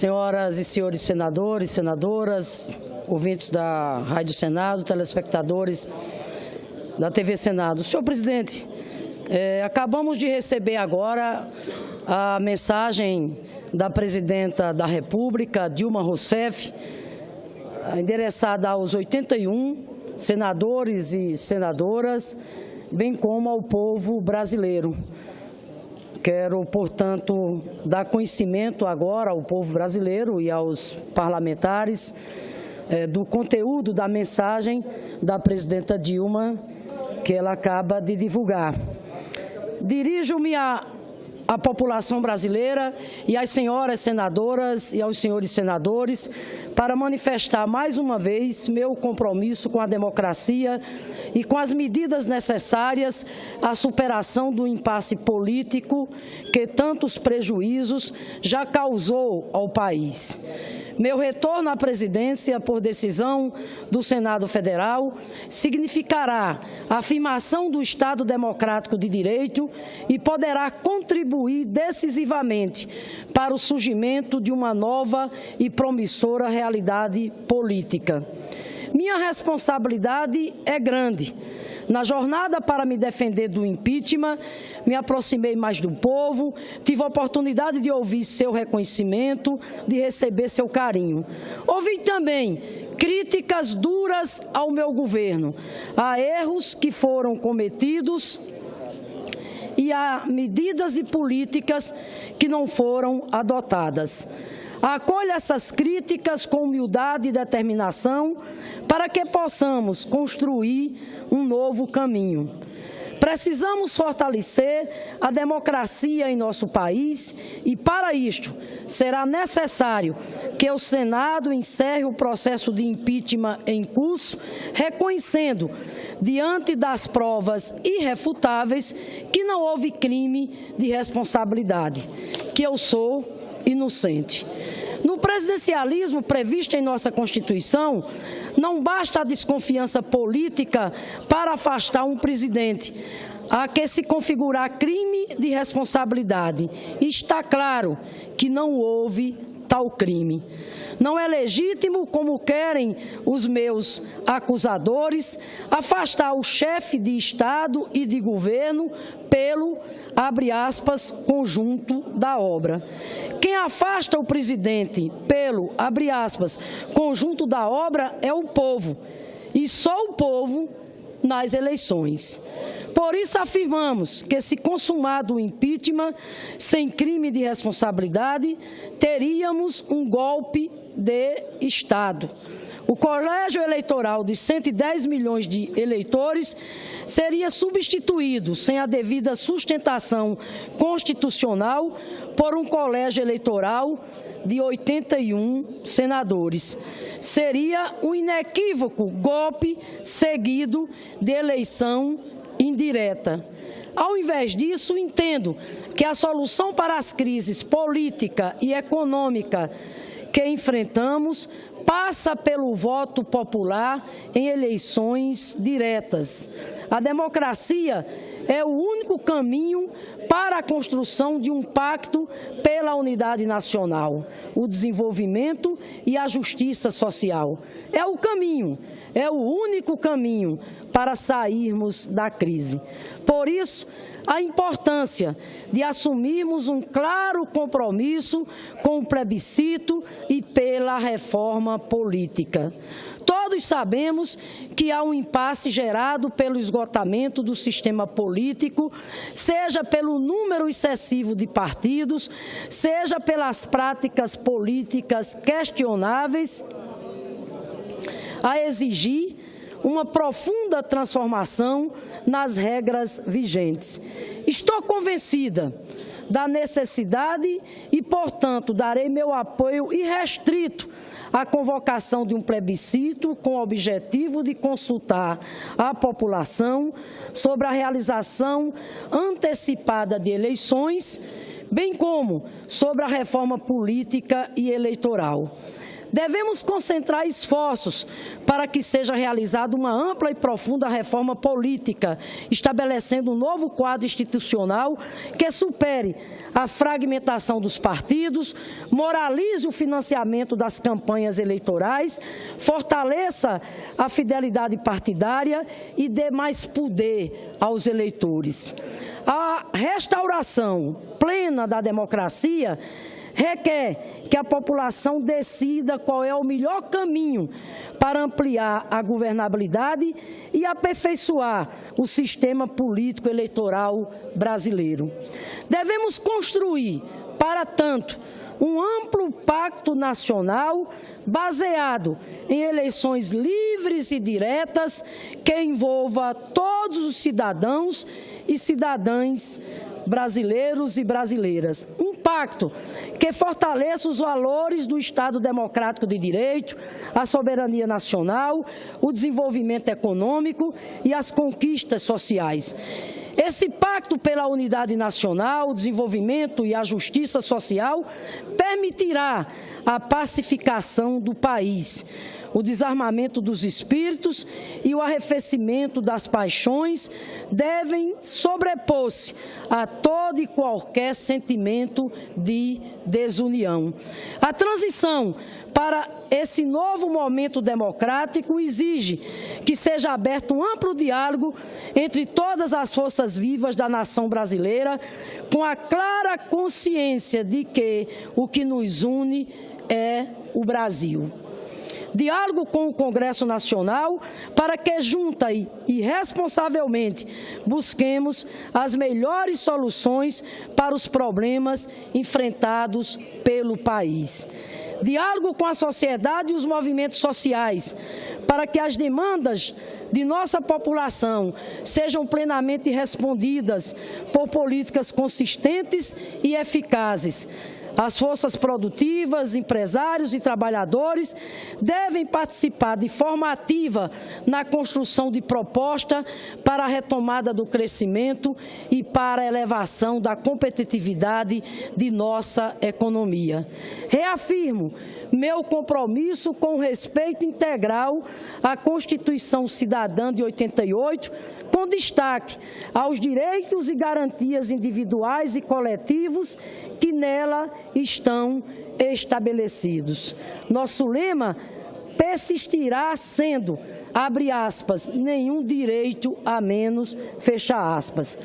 senhoras e senhores senadores, senadoras, ouvintes da Rádio Senado, telespectadores da TV Senado. Senhor presidente, acabamos de receber agora a mensagem da presidenta da República, Dilma Rousseff, endereçada aos 81 senadores e senadoras, bem como ao povo brasileiro. Quero, portanto, dar conhecimento agora ao povo brasileiro e aos parlamentares do conteúdo da mensagem da presidenta Dilma, que ela acaba de divulgar. Dirijo-me à população brasileira e às senhoras senadoras e aos senhores senadores para manifestar mais uma vez meu compromisso com a democracia e com as medidas necessárias à superação do impasse político que tantos prejuízos já causou ao país. Meu retorno à presidência por decisão do Senado Federal significará a afirmação do Estado Democrático de Direito e poderá contribuir decisivamente para o surgimento de uma nova e promissora realidade política. Minha responsabilidade é grande. Na jornada para me defender do impeachment, me aproximei mais do povo, tive a oportunidade de ouvir seu reconhecimento, de receber seu carinho. Ouvi também críticas duras ao meu governo, a erros que foram cometidos e a medidas e políticas que não foram adotadas. Acolho essas críticas com humildade e determinação para que possamos construir um novo caminho. Precisamos fortalecer a democracia em nosso país e, para isto, será necessário que o Senado encerre o processo de impeachment em curso, reconhecendo, diante das provas irrefutáveis, que não houve crime de responsabilidade, que eu sou inocente. No presidencialismo previsto em nossa Constituição, não basta a desconfiança política para afastar um presidente. Há que se configurar crime de responsabilidade. E está claro que não houve tal crime. Não é legítimo, como querem os meus acusadores, afastar o chefe de Estado e de governo pelo, abre aspas, conjunto da obra. Quem afasta o presidente pelo, abre aspas, conjunto da obra é o povo, e só o povo nas eleições. Por isso afirmamos que, se consumado o impeachment sem crime de responsabilidade, teríamos um golpe de Estado. O colégio eleitoral de 110 milhões de eleitores seria substituído, sem a devida sustentação constitucional, por um colégio eleitoral de 81 senadores. Seria um inequívoco golpe seguido de eleição indireta. Ao invés disso, entendo que a solução para as crises política e econômica que enfrentamos passa pelo voto popular em eleições diretas. A democracia é o único caminho para a construção de um pacto pela unidade nacional, o desenvolvimento e a justiça social. É o caminho, é o único caminho para sairmos da crise. Por isso, a importância de assumirmos um claro compromisso com o plebiscito e pela reforma política. Todos sabemos que há um impasse gerado pelo esgotamento do sistema político, seja pelo número excessivo de partidos, seja pelas práticas políticas questionáveis, a exigir uma profunda transformação nas regras vigentes. Estou convencida da necessidade e, portanto, darei meu apoio irrestrito à convocação de um plebiscito com o objetivo de consultar a população sobre a realização antecipada de eleições, bem como sobre a reforma política e eleitoral. Devemos concentrar esforços para que seja realizada uma ampla e profunda reforma política, estabelecendo um novo quadro institucional que supere a fragmentação dos partidos, moralize o financiamento das campanhas eleitorais, fortaleça a fidelidade partidária e dê mais poder aos eleitores. A restauração plena da democracia requer que a população decida qual é o melhor caminho para ampliar a governabilidade e aperfeiçoar o sistema político eleitoral brasileiro. Devemos construir, para tanto, um amplo pacto nacional baseado em eleições livres e diretas que envolva todos os cidadãos e cidadãs brasileiros e brasileiras. Um pacto que fortaleça os valores do Estado Democrático de Direito, a soberania nacional, o desenvolvimento econômico e as conquistas sociais. Esse pacto pela unidade nacional, o desenvolvimento e a justiça social permitirá a pacificação do país, o desarmamento dos espíritos e o arrefecimento das paixões devem sobrepor-se a todo e qualquer sentimento de desunião. A transição para esse novo momento democrático exige que seja aberto um amplo diálogo entre todas as forças vivas da nação brasileira, com a clara consciência de que o que nos une é o Brasil. Diálogo com o Congresso Nacional para que junta e responsavelmente busquemos as melhores soluções para os problemas enfrentados pelo país. Diálogo com a sociedade e os movimentos sociais para que as demandas de nossa população sejam plenamente respondidas por políticas consistentes e eficazes. As forças produtivas, empresários e trabalhadores devem participar de forma ativa na construção de proposta para a retomada do crescimento e para a elevação da competitividade de nossa economia. Reafirmo meu compromisso com o respeito integral à Constituição Cidadã de 88, com destaque aos direitos e garantias individuais e coletivos que nela estão estabelecidos. Nosso lema persistirá sendo, abre aspas, nenhum direito a menos, fecha aspas.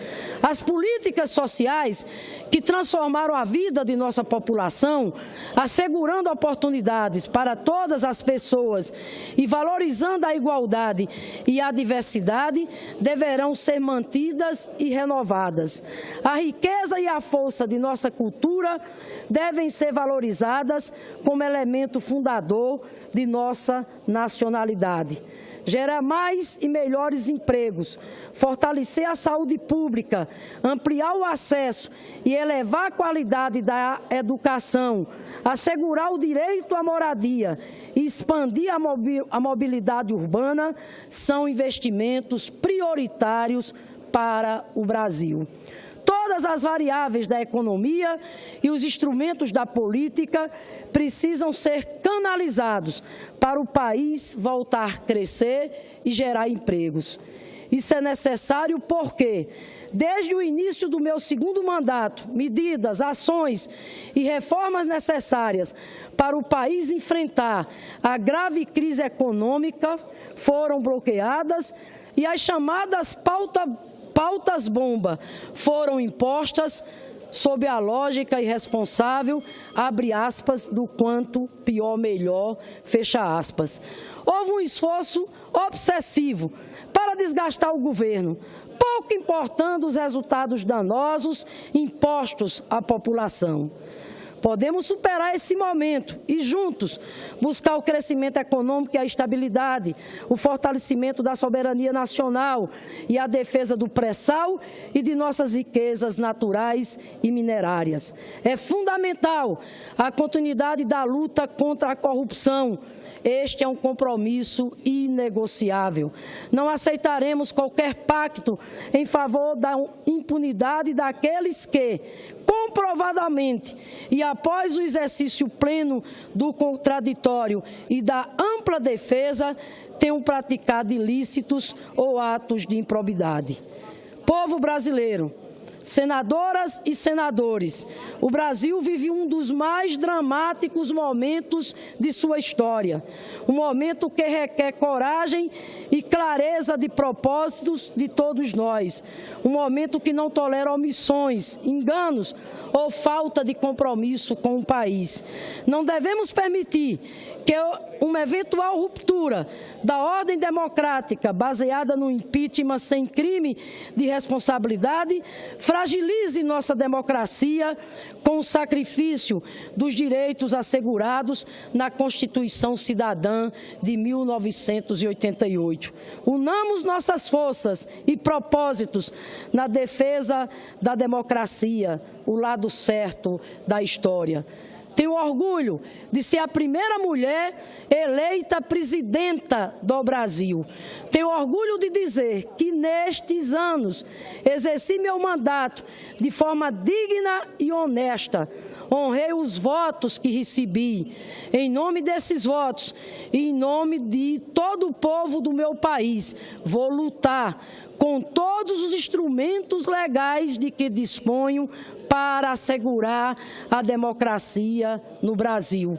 As políticas sociais que transformaram a vida de nossa população, assegurando oportunidades para todas as pessoas e valorizando a igualdade e a diversidade, deverão ser mantidas e renovadas. A riqueza e a força de nossa cultura devem ser valorizadas como elemento fundador de nossa nacionalidade. Gerar mais e melhores empregos, fortalecer a saúde pública, ampliar o acesso e elevar a qualidade da educação, assegurar o direito à moradia e expandir a mobilidade urbana são investimentos prioritários para o Brasil. Todas as variáveis da economia e os instrumentos da política precisam ser canalizados para o país voltar a crescer e gerar empregos. Isso é necessário porque, desde o início do meu segundo mandato, medidas, ações e reformas necessárias para o país enfrentar a grave crise econômica foram bloqueadas e as chamadas pautas-bomba foram impostas sob a lógica irresponsável, abre aspas, do quanto pior melhor, fecha aspas. Houve um esforço obsessivo para desgastar o governo, pouco importando os resultados danosos impostos à população. Podemos superar esse momento e, juntos, buscar o crescimento econômico e a estabilidade, o fortalecimento da soberania nacional e a defesa do pré-sal e de nossas riquezas naturais e minerárias. É fundamental a continuidade da luta contra a corrupção. Este é um compromisso inegociável. Não aceitaremos qualquer pacto em favor da impunidade daqueles que, comprovadamente e após o exercício pleno do contraditório e da ampla defesa, tenham praticado ilícitos ou atos de improbidade. Povo brasileiro, senadoras e senadores, o Brasil vive um dos mais dramáticos momentos de sua história. Um momento que requer coragem e clareza de propósitos de todos nós. Um momento que não tolera omissões, enganos ou falta de compromisso com o país. Não devemos permitir que uma eventual ruptura da ordem democrática baseada no impeachment sem crime de responsabilidade fragilize nossa democracia com o sacrifício dos direitos assegurados na Constituição Cidadã de 1988. Unamos nossas forças e propósitos na defesa da democracia, o lado certo da história. Tenho orgulho de ser a primeira mulher eleita presidenta do Brasil. Tenho orgulho de dizer que, nestes anos, exerci meu mandato de forma digna e honesta. Honrei os votos que recebi. Em nome desses votos e em nome de todo o povo do meu país, vou lutar com todos os instrumentos legais de que disponho para assegurar a democracia no Brasil.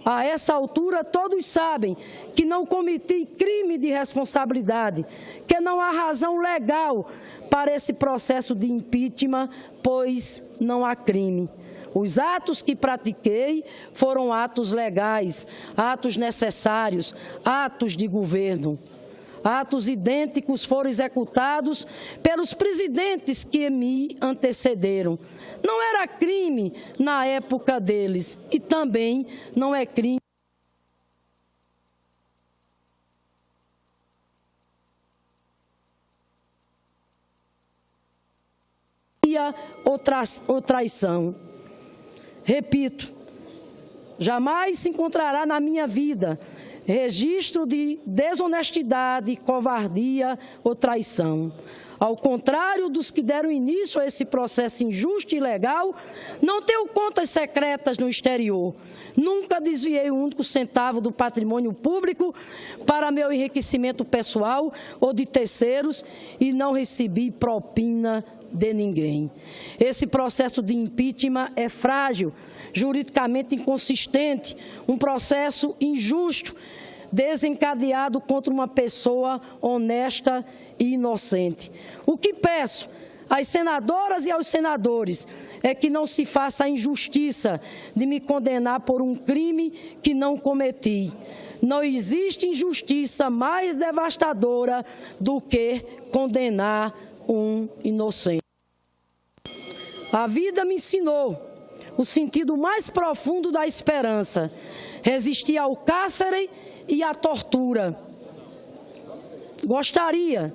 A essa altura, todos sabem que não cometi crime de responsabilidade, que não há razão legal para esse processo de impeachment, pois não há crime. Os atos que pratiquei foram atos legais, atos necessários, atos de governo. Atos idênticos foram executados pelos presidentes que me antecederam. Não era crime na época deles e também não é crime ou traição. Repito, jamais se encontrará na minha vida registro de desonestidade, covardia ou traição. Ao contrário dos que deram início a esse processo injusto e ilegal, não tenho contas secretas no exterior. Nunca desviei um único centavo do patrimônio público para meu enriquecimento pessoal ou de terceiros e não recebi propina de ninguém. Esse processo de impeachment é frágil, juridicamente inconsistente, um processo injusto, desencadeado contra uma pessoa honesta e inocente. O que peço às senadoras e aos senadores é que não se faça a injustiça de me condenar por um crime que não cometi. Não existe injustiça mais devastadora do que condenar um inocente. A vida me ensinou o sentido mais profundo da esperança, resistir ao cárcere e à tortura. Gostaria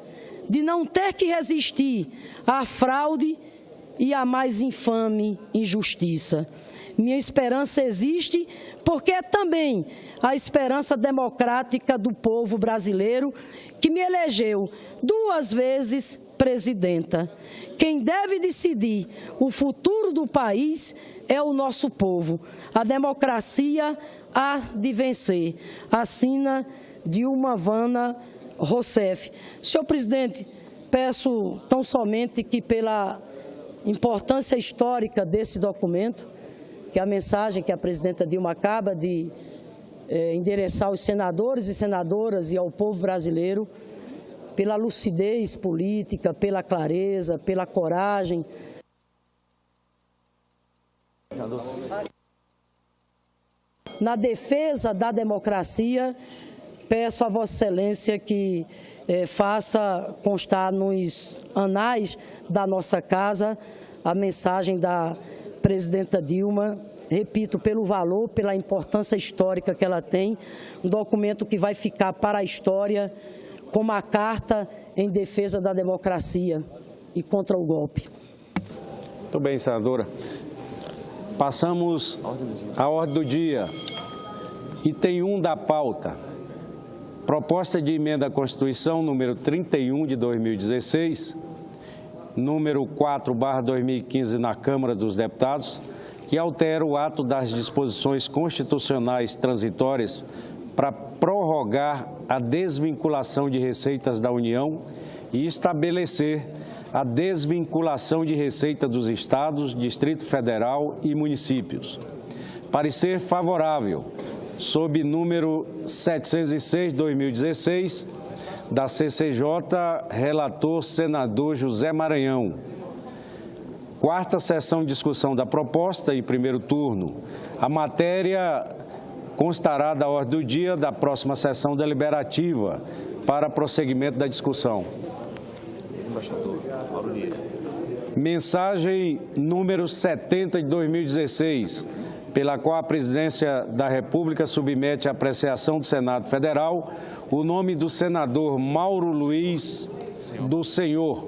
de não ter que resistir à fraude e à mais infame injustiça. Minha esperança existe porque é também a esperança democrática do povo brasileiro que me elegeu 2 vezes presidenta. Quem deve decidir o futuro do país é o nosso povo. A democracia há de vencer. Assina Dilma Vana Rousseff. Senhor presidente, peço tão somente que, pela importância histórica desse documento, que a mensagem que a presidenta Dilma acaba de endereçar aos senadores e senadoras e ao povo brasileiro, pela lucidez política, pela clareza, pela coragem. Na defesa da democracia, peço a Vossa Excelência que faça constar nos anais da nossa casa a mensagem da presidenta Dilma, repito, pelo valor, pela importância histórica que ela tem, um documento que vai ficar para a história como a carta em defesa da democracia e contra o golpe. Muito bem, senadora. Passamos à ordem do dia. Item 1 da pauta. Proposta de emenda à Constituição número 31 de 2016, número 4/2015 na Câmara dos Deputados, que altera o ato das disposições constitucionais transitórias para prorrogar a desvinculação de receitas da União e estabelecer a desvinculação de receita dos Estados, Distrito Federal e municípios. Parecer favorável, sob número 706/2016, da CCJ, relator senador José Maranhão. Quarta sessão de discussão da proposta em primeiro turno. A matéria constará da ordem do dia da próxima sessão deliberativa para prosseguimento da discussão. Mensagem número 70 de 2016, pela qual a Presidência da República submete à apreciação do Senado Federal o nome do senador do senhor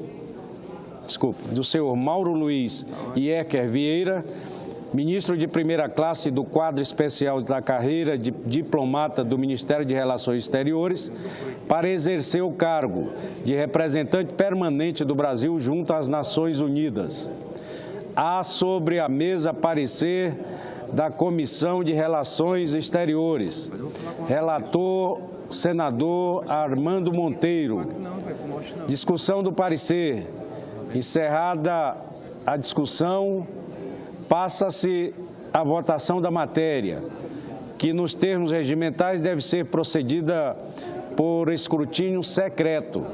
Mauro Luiz Iecker Vieira, ministro de primeira classe do quadro especial da carreira de diplomata do Ministério de Relações Exteriores, para exercer o cargo de representante permanente do Brasil junto às Nações Unidas. Há sobre a mesa parecer da Comissão de Relações Exteriores. Relator, senador Armando Monteiro. Discussão do parecer. Encerrada a discussão, passa-se a votação da matéria, que nos termos regimentais deve ser procedida por escrutínio secreto.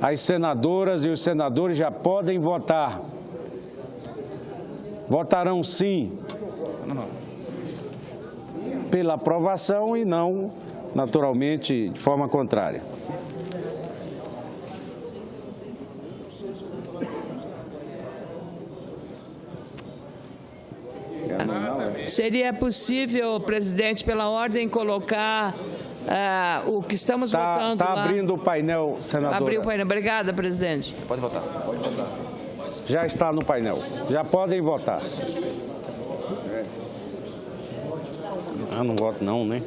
As senadoras e os senadores já podem votar. Votarão sim pela aprovação e não, naturalmente, de forma contrária. Seria possível, presidente, pela ordem, colocar o que estamos votando lá? Está abrindo o painel, senadora. Abriu o painel. Obrigada, presidente. Pode votar. Já está no painel. Já podem votar. Não voto não, né?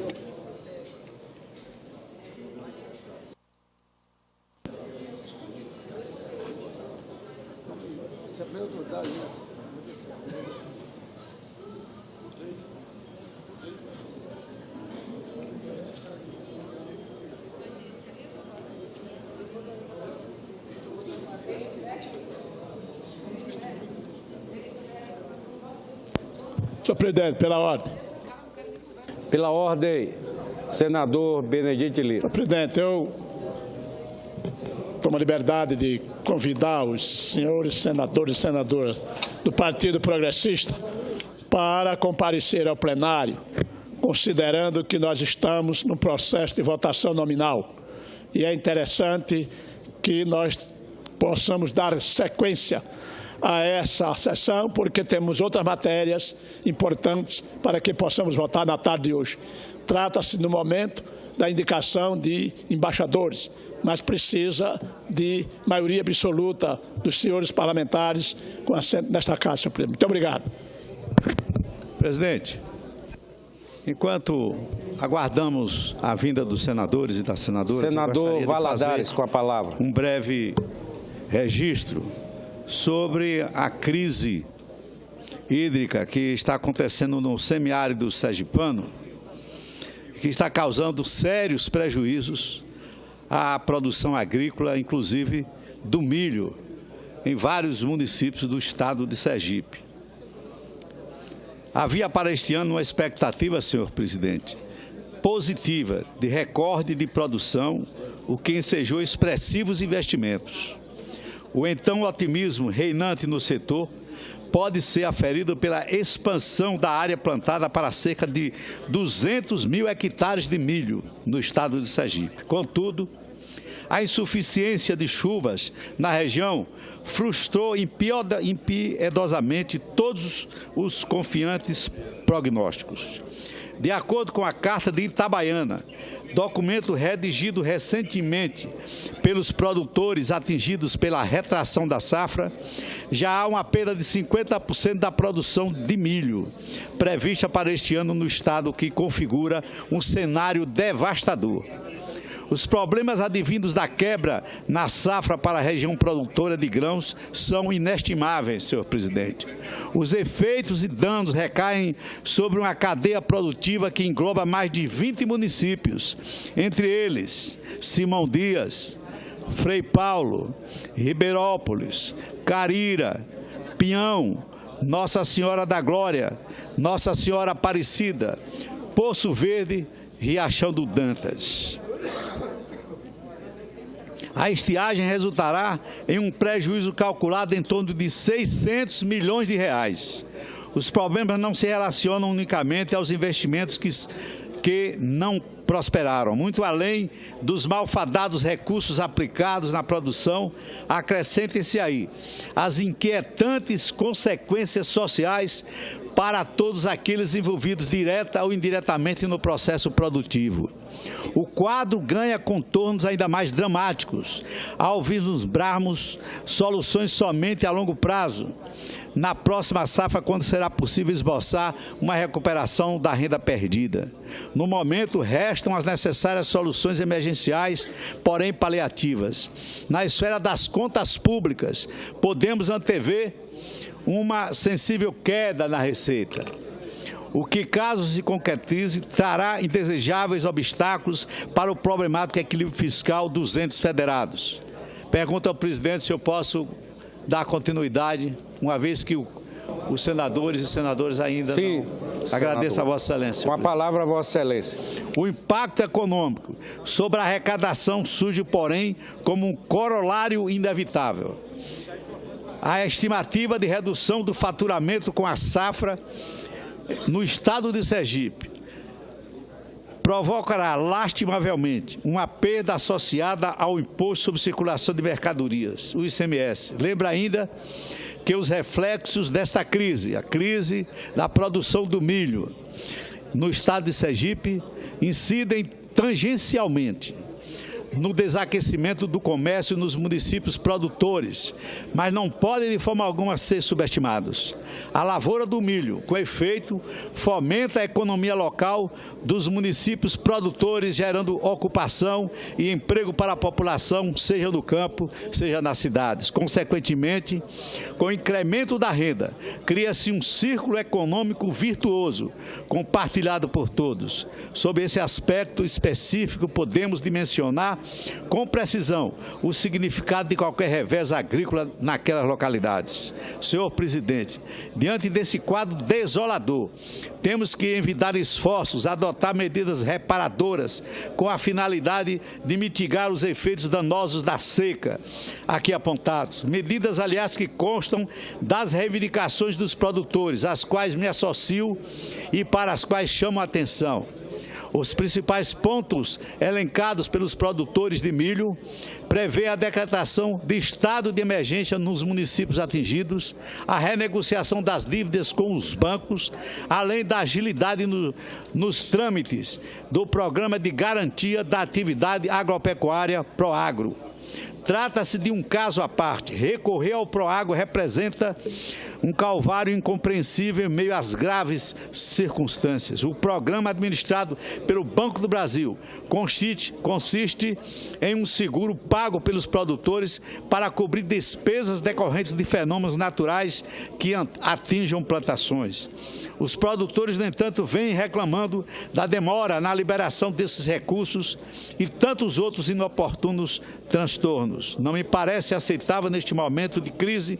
Senhor presidente, pela ordem. Pela ordem, senador Benedito Lira. Senhor presidente, eu tomo a liberdade de convidar os senhores senadores e senadoras do Partido Progressista para comparecer ao plenário, considerando que nós estamos no processo de votação nominal. E é interessante que nós possamos dar sequência a essa sessão, porque temos outras matérias importantes para que possamos votar na tarde de hoje. Trata-se, no momento, da indicação de embaixadores, mas precisa de maioria absoluta dos senhores parlamentares com assento nesta Casa, senhor presidente. Muito obrigado. Presidente, enquanto aguardamos a vinda dos senadores e das senadoras, senador Valadares, com a palavra. Um breve registro sobre a crise hídrica que está acontecendo no semiárido sergipano, que está causando sérios prejuízos à produção agrícola, inclusive do milho, em vários municípios do estado de Sergipe. Havia para este ano uma expectativa, senhor presidente, positiva de recorde de produção, o que ensejou expressivos investimentos. O então otimismo reinante no setor pode ser aferido pela expansão da área plantada para cerca de 200 mil hectares de milho no estado de Sergipe. Contudo, A insuficiência de chuvas na região frustrou impiedosamente todos os confiantes prognósticos. De acordo com a Carta de Itabaiana, documento redigido recentemente pelos produtores atingidos pela retração da safra, já há uma perda de 50% da produção de milho prevista para este ano no estado, que configura um cenário devastador. Os problemas advindos da quebra na safra para a região produtora de grãos são inestimáveis, senhor presidente. Os efeitos e danos recaem sobre uma cadeia produtiva que engloba mais de 20 municípios, entre eles Simão Dias, Frei Paulo, Ribeirópolis, Carira, Pinhão, Nossa Senhora da Glória, Nossa Senhora Aparecida, Poço Verde, Riachão do Dantas. A estiagem resultará em um prejuízo calculado em torno de 600 milhões de reais. Os problemas não se relacionam unicamente aos investimentos que não prosperaram. Muito além dos malfadados recursos aplicados na produção, acrescentem-se aí as inquietantes consequências sociais para todos aqueles envolvidos direta ou indiretamente no processo produtivo. O quadro ganha contornos ainda mais dramáticos ao vislumbrarmos soluções somente a longo prazo, na próxima safra, quando será possível esboçar uma recuperação da renda perdida. No momento, restam as necessárias soluções emergenciais, porém paliativas. Na esfera das contas públicas, podemos antever uma sensível queda na receita, o que, caso se concretize, trará indesejáveis obstáculos para o problemático equilíbrio fiscal dos entes federados. Pergunto ao presidente se eu posso dar continuidade, uma vez que os senadores e senadoras ainda Sim, não... senador. Agradeço a Vossa Excelência. Com a palavra, Vossa Excelência. O impacto econômico sobre a arrecadação surge, porém, como um corolário inevitável. A estimativa de redução do faturamento com a safra no estado de Sergipe provocará, lastimavelmente, uma perda associada ao Imposto sobre Circulação de Mercadorias, o ICMS. Lembra ainda que os reflexos desta crise, a crise da produção do milho no estado de Sergipe, incidem tangencialmente no desaquecimento do comércio nos municípios produtores, mas não podem de forma alguma ser subestimados. A lavoura do milho, com efeito, fomenta a economia local dos municípios produtores, gerando ocupação e emprego para a população, seja no campo, seja nas cidades. Consequentemente, com o incremento da renda, cria-se um círculo econômico virtuoso, compartilhado por todos. Sob esse aspecto específico, podemos dimensionar com precisão o significado de qualquer revés agrícola naquelas localidades. Senhor presidente, diante desse quadro desolador, temos que envidar esforços, adotar medidas reparadoras com a finalidade de mitigar os efeitos danosos da seca aqui apontados. Medidas, aliás, que constam das reivindicações dos produtores, às quais me associo e para as quais chamo a atenção. Os principais pontos elencados pelos produtores de milho prevê a decretação de estado de emergência nos municípios atingidos, a renegociação das dívidas com os bancos, além da agilidade nos trâmites do Programa de Garantia da Atividade Agropecuária PROAGRO. Trata-se de um caso à parte. Recorrer ao PROAGRO representa um calvário incompreensível em meio às graves circunstâncias. O programa administrado pelo Banco do Brasil consiste em um seguro pago pelos produtores para cobrir despesas decorrentes de fenômenos naturais que atinjam plantações. Os produtores, no entanto, vêm reclamando da demora na liberação desses recursos e tantos outros inoportunos transtornos. Não me parece aceitável, neste momento de crise,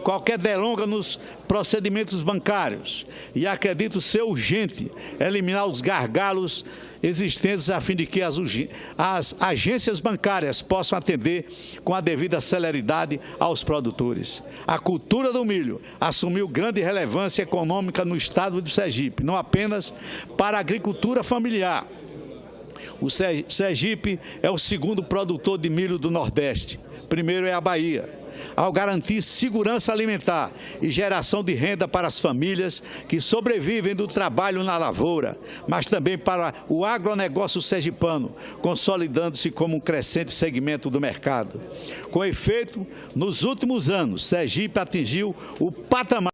qualquer delonga nos procedimentos bancários e acredito ser urgente eliminar os gargalos existentes a fim de que as agências bancárias possam atender com a devida celeridade aos produtores. A cultura do milho assumiu grande relevância econômica no estado de Sergipe, não apenas para a agricultura familiar, O Sergipe é o segundo produtor de milho do Nordeste. Primeiro é a Bahia. Ao garantir segurança alimentar e geração de renda para as famílias que sobrevivem do trabalho na lavoura, mas também para o agronegócio sergipano, consolidando-se como um crescente segmento do mercado. Com efeito, nos últimos anos, Sergipe atingiu o patamar